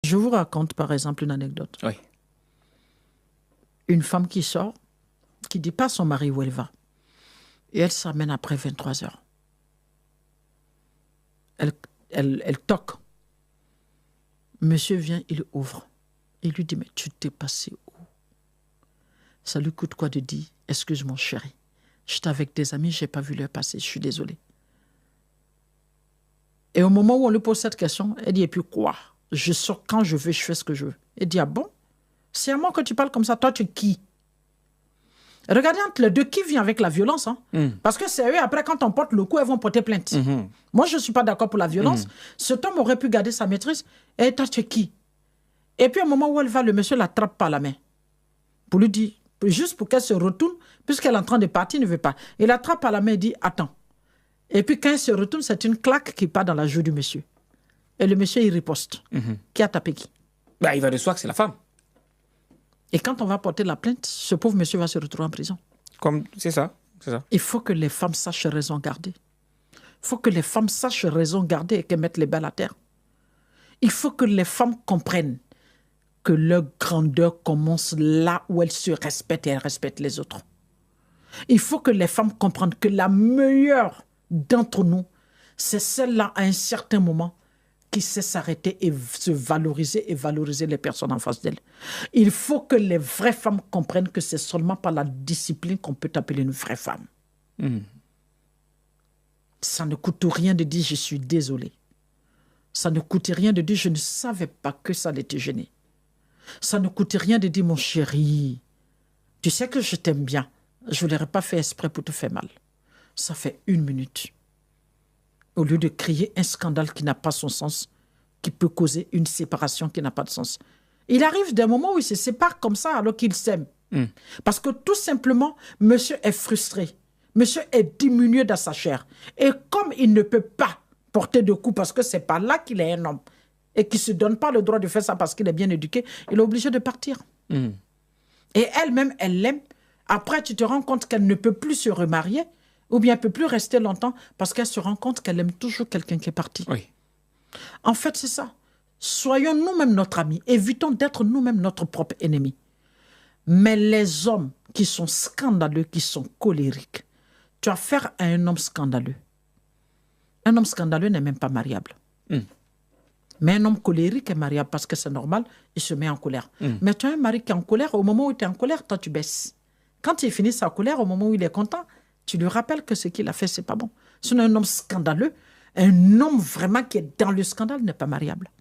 Je vous raconte par exemple une anecdote. Oui. Une femme qui sort, qui ne dit pas à son mari où elle va. Et elle s'amène après 23 heures. Elle toque. Monsieur vient, il ouvre. Il lui dit, mais tu t'es passé où? Ça lui coûte quoi de dire, excuse-moi chérie, j'étais avec des amis, je n'ai pas vu l'heure passer, je suis désolée. Et au moment où on lui pose cette question, elle dit, et puis quoi? Je sors quand je veux, je fais ce que je veux. Elle dit, ah bon? C'est à moi que tu parles comme ça, toi tu es qui? Regardez entre les deux, qui vient avec la violence, hein? Parce que c'est eux, après, quand on porte le coup, elles vont porter plainte. Moi, je ne suis pas d'accord pour la violence. Cet homme aurait pu garder sa maîtrise. Et toi, tu es qui? Et puis, au moment où elle va, le monsieur l'attrape par la main. Pour lui dire, juste pour qu'elle se retourne, puisqu'elle est en train de partir, il ne veut pas. Il l'attrape par la main et dit, attends. Et puis, quand elle se retourne, c'est une claque qui part dans la joue du monsieur. Et le monsieur, il riposte. Qui a tapé qui? Bah, il va de soi que c'est la femme. Et quand on va porter la plainte, ce pauvre monsieur va se retrouver en prison. C'est ça. Il faut que les femmes sachent raison garder. Il faut que les femmes sachent raison garder et qu'elles mettent les balles à terre. Il faut que les femmes comprennent que leur grandeur commence là où elles se respectent et elles respectent les autres. Il faut que les femmes comprennent que la meilleure d'entre nous, c'est celle-là à un certain moment qui sait s'arrêter et se valoriser et valoriser les personnes en face d'elle. Il faut que les vraies femmes comprennent que c'est seulement par la discipline qu'on peut appeler une vraie femme. Ça ne coûte rien de dire « je suis désolée ». Ça ne coûte rien de dire « je ne savais pas que ça allait te gêner ». Ça ne coûte rien de dire « mon chéri, tu sais que je t'aime bien, je ne l'aurais pas fait exprès pour te faire mal ». Ça fait 1 minute. Au lieu de créer un scandale qui n'a pas son sens, qui peut causer une séparation qui n'a pas de sens. Il arrive des moments où ils se séparent comme ça alors qu'ils s'aiment. Parce que tout simplement, monsieur est frustré. Monsieur est diminué dans sa chair. Et comme il ne peut pas porter de coups parce que c'est pas là qu'il est un homme et qu'il ne se donne pas le droit de faire ça parce qu'il est bien éduqué, il est obligé de partir. Et elle-même, elle l'aime. Après, tu te rends compte qu'elle ne peut plus se remarier ou bien elle ne peut plus rester longtemps parce qu'elle se rend compte qu'elle aime toujours quelqu'un qui est parti. Oui. En fait, c'est ça. Soyons nous-mêmes notre ami. Évitons d'être nous-mêmes notre propre ennemi. Mais les hommes qui sont scandaleux, qui sont colériques, tu as affaire à un homme scandaleux. Un homme scandaleux n'est même pas mariable. Mais un homme colérique est mariable parce que c'est normal, il se met en colère. Mais tu as un mari qui est en colère, au moment où tu es en colère, toi tu baisses. Quand il finit sa colère, au moment où il est content, tu lui rappelles que ce qu'il a fait, c'est pas bon. Sinon, un homme scandaleux, un homme vraiment qui est dans le scandale n'est pas mariable.